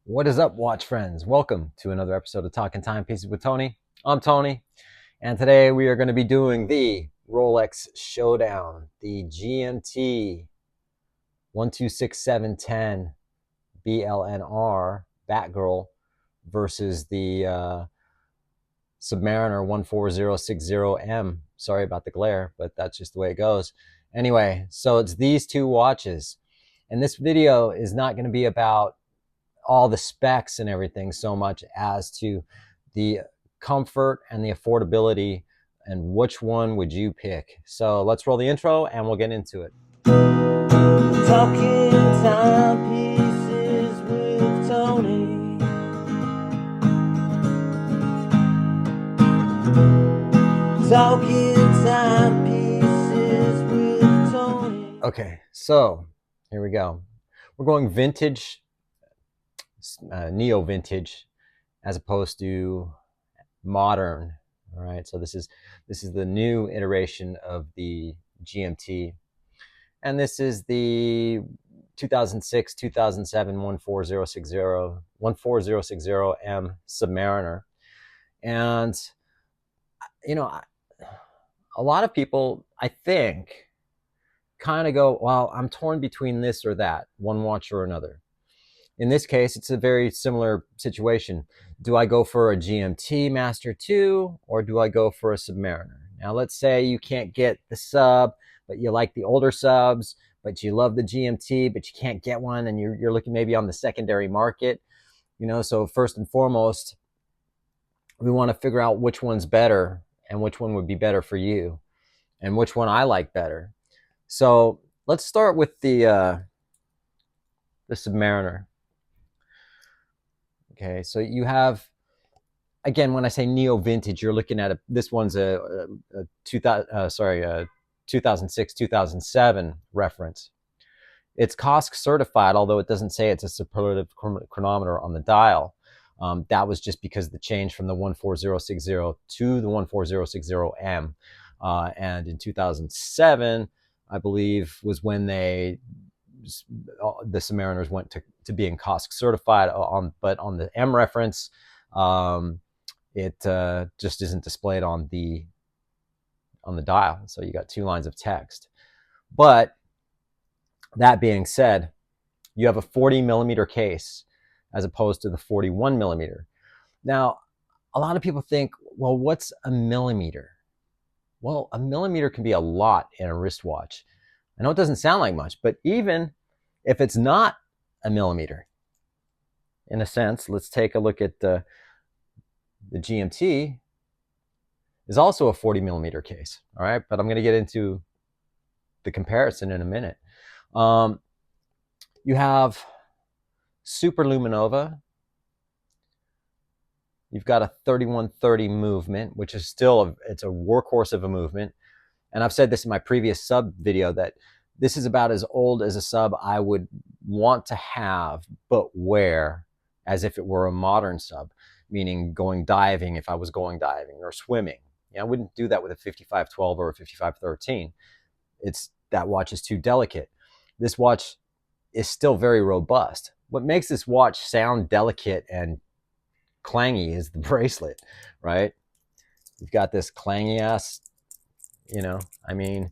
What is up, watch friends? Welcome to another episode of Talking Timepieces with Tony. I'm Tony, and today we are going to be doing the Rolex Showdown, the GMT 1267010 BLNR Batgirl versus the Submariner 14060M. Sorry about the glare, but that's just the way it goes. Anyway, so it's these two watches, and this video is not going to be about all the specs and everything so much as to the comfort and the affordability and which one would you pick. So let's roll the intro and we'll get into it. Talking timepieces with Tony. Talking timepieces with Tony. Okay, so here we go. We're going vintage, neo vintage, as opposed to modern. All right, so this is the new iteration of the GMT, and this is the 2006 2007 14060M Submariner. And you know, a lot of people, I think, kind of go, well, I'm torn between this or that, one watch or another. In this case, it's a very similar situation. Do I go for a GMT Master II or do I go for a Submariner? Now, let's say you can't get the sub, but you like the older subs, but you love the GMT, but you can't get one, and you're looking maybe on the secondary market. So first and foremost, we want to figure out which one's better and which one would be better for you and which one I like better. So let's start with the Submariner. Okay, so you have, again, when I say neo vintage, you're looking at this one's a 2006 2007 reference. It's COSC certified, although it doesn't say it's a superlative chronometer on the dial. That was just because of the change from the 14060 to the 14060M. And in 2007, I believe, was when the Submariners went to being COSC certified. But on the M reference, it just isn't displayed on the dial. So you got two lines of text. But that being said, you have a 40 millimeter case as opposed to the 41 millimeter. Now, a lot of people think, well, what's a millimeter? Well, a millimeter can be a lot in a wristwatch. I know it doesn't sound like much, but even if it's not a millimeter, in a sense, let's take a look at the GMT is also a 40 millimeter case. All right, but I'm going to get into the comparison in a minute. You have Super Luminova. You've got a 3130 movement, which is still it's a workhorse of a movement. And I've said this in my previous sub video that this is about as old as a sub I would want to have, but wear as if it were a modern sub, meaning going diving if I was going diving, or swimming. I wouldn't do that with a 5512 or a 5513. That watch is too delicate. This watch is still very robust. What makes this watch sound delicate and clangy is the bracelet, right? You've got this clangy ass, and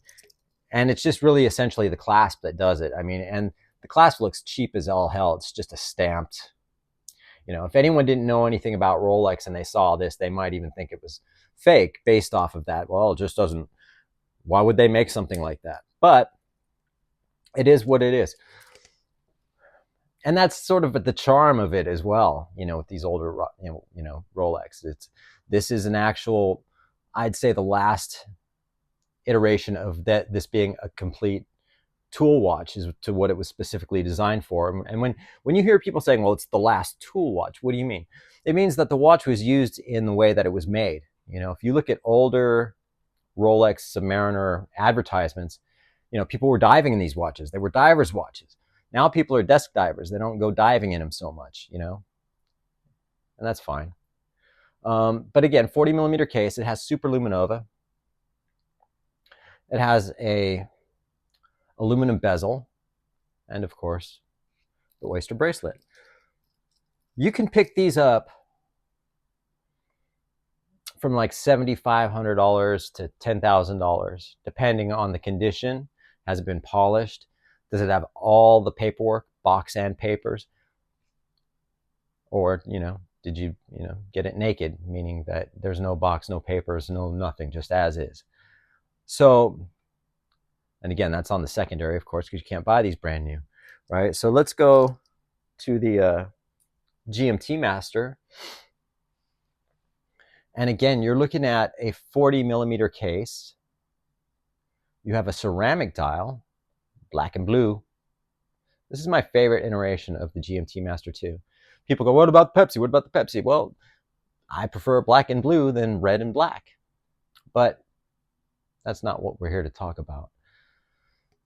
it's just really essentially the clasp that does it. And the clasp looks cheap as all hell. It's just a stamped, if anyone didn't know anything about Rolex and they saw this, they might even think it was fake based off of that. Well, it just doesn't, why would they make something like that? But it is what it is. And that's sort of the charm of it as well, with these older, Rolex. This is an actual, I'd say, the last iteration of this being a complete tool watch is to what it was specifically designed for. And when you hear people saying, well, it's the last tool watch, what do you mean? It means that the watch was used in the way that it was made. If you look at older Rolex Submariner advertisements, people were diving in these watches. They were divers' watches. Now people are desk divers. They don't go diving in them so much, and that's fine. But again, 40 millimeter case. It has Super Luminova. It has a aluminum bezel, and of course, the oyster bracelet. You can pick these up from like $7,500 to $10,000, depending on the condition. Has it been polished? Does it have all the paperwork, box and papers? Or, did you get it naked, meaning that there's no box, no papers, no nothing, just as is. So, and again, that's on the secondary, of course, because you can't buy these brand new, right? So let's go to the GMT Master. And again, you're looking at a 40 millimeter case. You have a ceramic dial, black and blue. This is my favorite iteration of the GMT Master II. People go, what about Pepsi? What about the Pepsi? Well, I prefer black and blue than red and black. But that's not what we're here to talk about.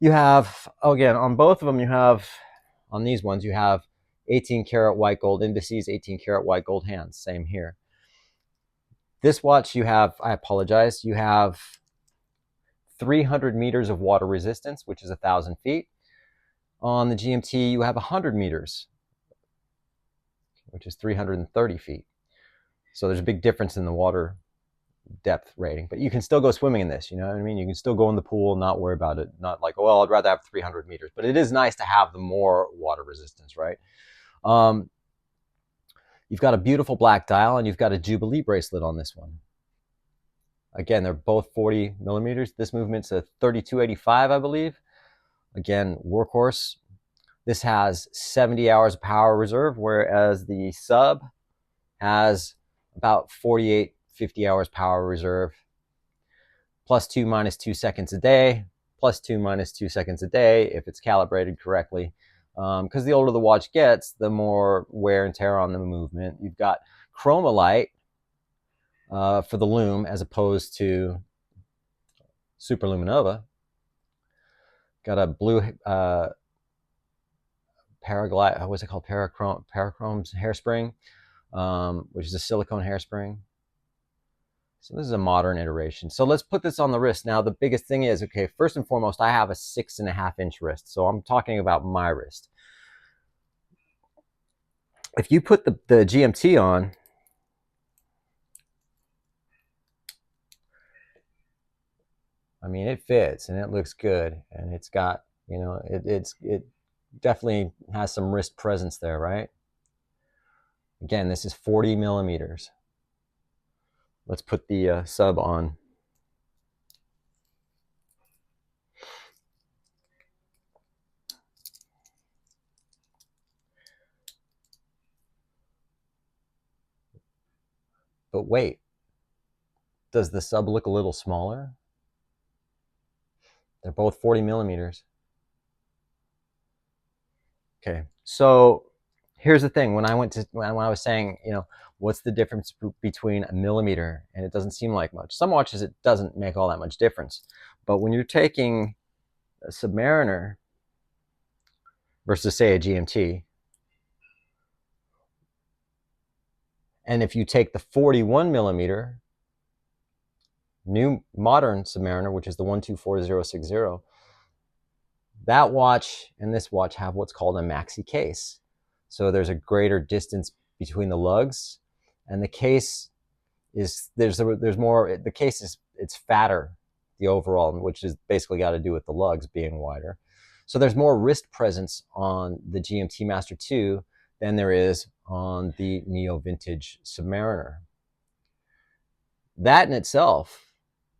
You have, again, on both of them, you have, on these ones, you have 18 karat white gold indices, 18 karat white gold hands. Same here. This watch you have, I apologize, you have 300 meters of water resistance, which is 1,000 feet. On the GMT, you have 100 meters, which is 330 feet. So there's a big difference in the water depth rating, but you can still go swimming in this, you know what I mean? You can still go in the pool, not worry about it. Not like, well, I'd rather have 300 meters, but it is nice to have the more water resistance, right? You've got a beautiful black dial, and you've got a Jubilee bracelet on this one. Again, they're both 40 millimeters. This movement's a 3285, I believe. Again, workhorse. This has 70 hours of power reserve, whereas the Sub has about 48, 50 hours power reserve. +2, -2 seconds a day. +2, -2 seconds a day if it's calibrated correctly. Because the older the watch gets, the more wear and tear on the movement. You've got chromalite for the lume as opposed to superluminova. Got a blue paraglide, what's it called? Parachrome's hairspring, which is a silicone hairspring. So this is a modern iteration. So let's put this on the wrist. Now, the biggest thing is, okay, first and foremost, I have a 6.5-inch wrist. So I'm talking about my wrist. If you put the GMT on, I mean, it fits and it looks good. And it's got, it definitely has some wrist presence there, right? Again, this is 40 millimeters. Let's put the Sub on. But wait, does the Sub look a little smaller? They're both 40 millimeters. Okay, so here's the thing. When I was saying, what's the difference between a millimeter, and it doesn't seem like much. Some watches, it doesn't make all that much difference. But when you're taking a Submariner versus, say, a GMT, and if you take the 41 millimeter new modern Submariner, which is the 1246060, that watch and this watch have what's called a Maxi Case. So there's a greater distance between the lugs, and the case is, there's more, the case is, it's fatter, the overall, which is basically got to do with the lugs being wider. So there's more wrist presence on the GMT Master II than there is on the Neo Vintage Submariner. That in itself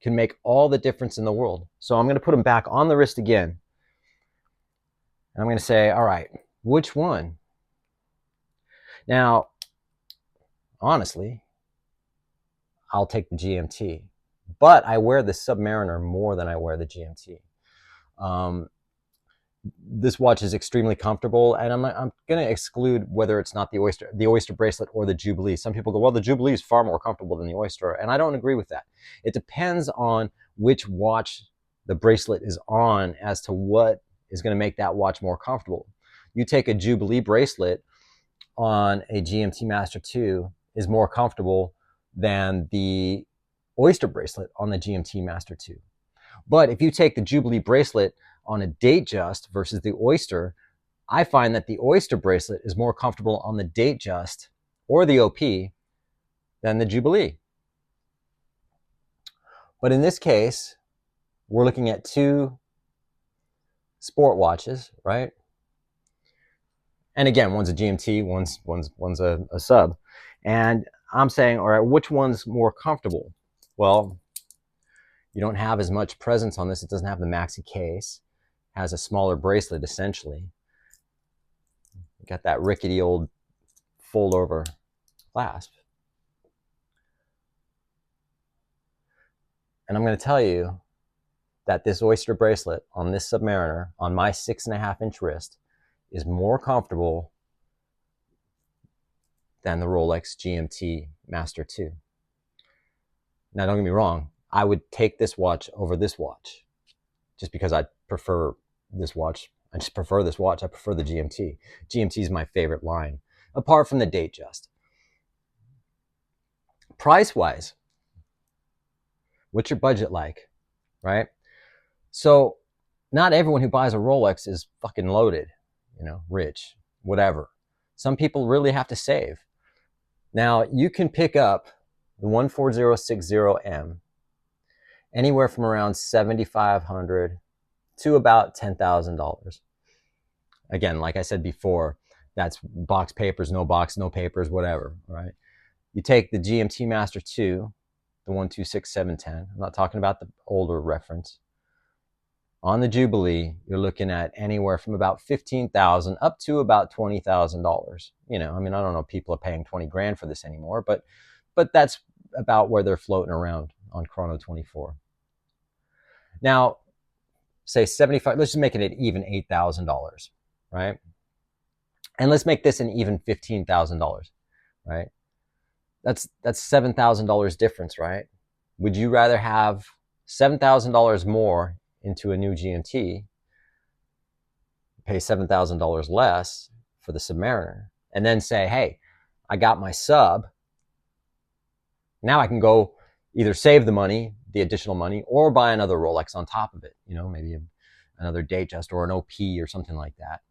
can make all the difference in the world. So I'm going to put them back on the wrist again. And I'm going to say, all right, which one? Now, honestly, I'll take the GMT. But I wear the Submariner more than I wear the GMT. This watch is extremely comfortable, and I'm going to exclude whether it's not the Oyster bracelet or the Jubilee. Some people go, well, the Jubilee is far more comfortable than the Oyster, and I don't agree with that. It depends on which watch the bracelet is on as to what is going to make that watch more comfortable. You take a Jubilee bracelet on a GMT Master II is more comfortable than the Oyster bracelet on the GMT Master II. But if you take the Jubilee bracelet on a Datejust versus the Oyster, I find that the Oyster bracelet is more comfortable on the Datejust or the OP than the Jubilee. But in this case, we're looking at two sport watches, right? And again, one's a GMT, one's a sub. And I'm saying, all right, which one's more comfortable? Well, you don't have as much presence on this. It doesn't have the Maxi Case. It has a smaller bracelet, essentially. You got that rickety old fold-over clasp. And I'm going to tell you that this oyster bracelet on this Submariner, on my 6.5-inch wrist, is more comfortable than the Rolex GMT Master II. Now, don't get me wrong, I would take this watch over this watch just because I prefer this watch. I just prefer this watch. I prefer the GMT. GMT is my favorite line, apart from the Datejust. Price-wise, what's your budget like, right? So not everyone who buys a Rolex is fucking loaded, rich, whatever. Some people really have to save. Now, you can pick up the 14060M anywhere from around $7,500 to about $10,000. Again, like I said before, that's box papers, no box, no papers, whatever, right? You take the GMT Master II, the 12670M. I'm not talking about the older reference. On the Jubilee, you're looking at anywhere from about $15,000 up to about $20,000. I don't know if people are paying 20 grand for this anymore, but that's about where they're floating around on Chrono 24. Now, say 75, let's just make it an even $8,000, right? And let's make this an even $15,000, right? That's $7,000 difference, right? Would you rather have $7,000 more into a new GMT, pay $7,000 less for the Submariner, and then say, hey, I got my sub. Now I can go either save the money, the additional money, or buy another Rolex on top of it, maybe another Datejust or an OP or something like that.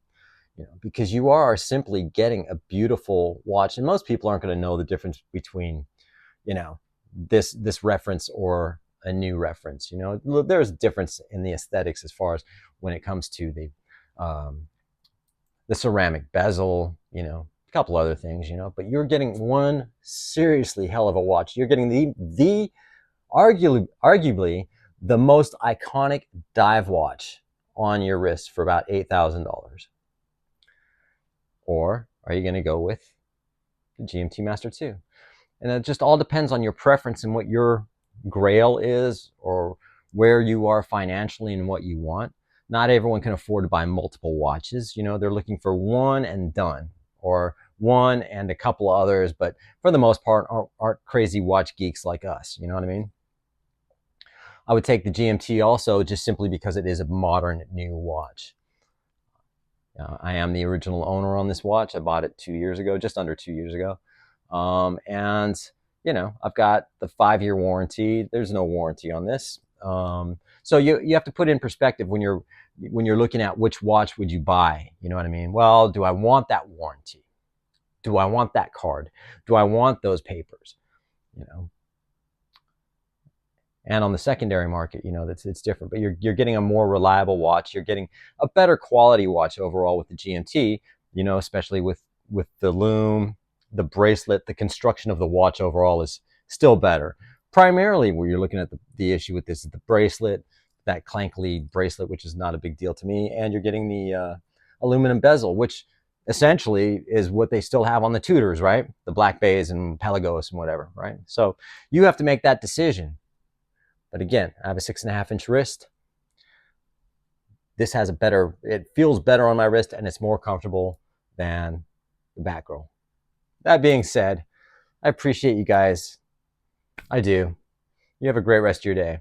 Because you are simply getting a beautiful watch, and most people aren't going to know the difference between, this reference or a new reference. There's a difference in the aesthetics as far as when it comes to the ceramic bezel, a couple other things, but you're getting one seriously hell of a watch. You're getting the arguably the most iconic dive watch on your wrist for about $8,000. Or are you going to go with the GMT Master II? And it just all depends on your preference and what your grail is, or where you are financially and what you want. Not everyone can afford to buy multiple watches. They're looking for one and done, or one and a couple of others, but for the most part aren't crazy watch geeks like us. You know what I mean? I would take the GMT also just simply because it is a modern new watch. I am the original owner on this watch. I bought it 2 years ago, just under 2 years ago. And I've got the 5-year warranty. There's no warranty on this. So you have to put in perspective when you're looking at which watch would you buy. You know what I mean? Well, do I want that warranty? Do I want that card? Do I want those papers? And on the secondary market, it's different. But you're getting a more reliable watch. You're getting a better quality watch overall with the GMT. Especially with the lume, the bracelet, the construction of the watch overall is still better. Primarily, where you're looking at the issue with this is the bracelet, that clankly bracelet, which is not a big deal to me, and you're getting the aluminum bezel, which essentially is what they still have on the Tudors, right? The Black Bays and Pelagos and whatever, right? So you have to make that decision. But again, I have a 6.5-inch wrist. This has it feels better on my wrist, and it's more comfortable than the Batgirl. That being said, I appreciate you guys. I do. You have a great rest of your day.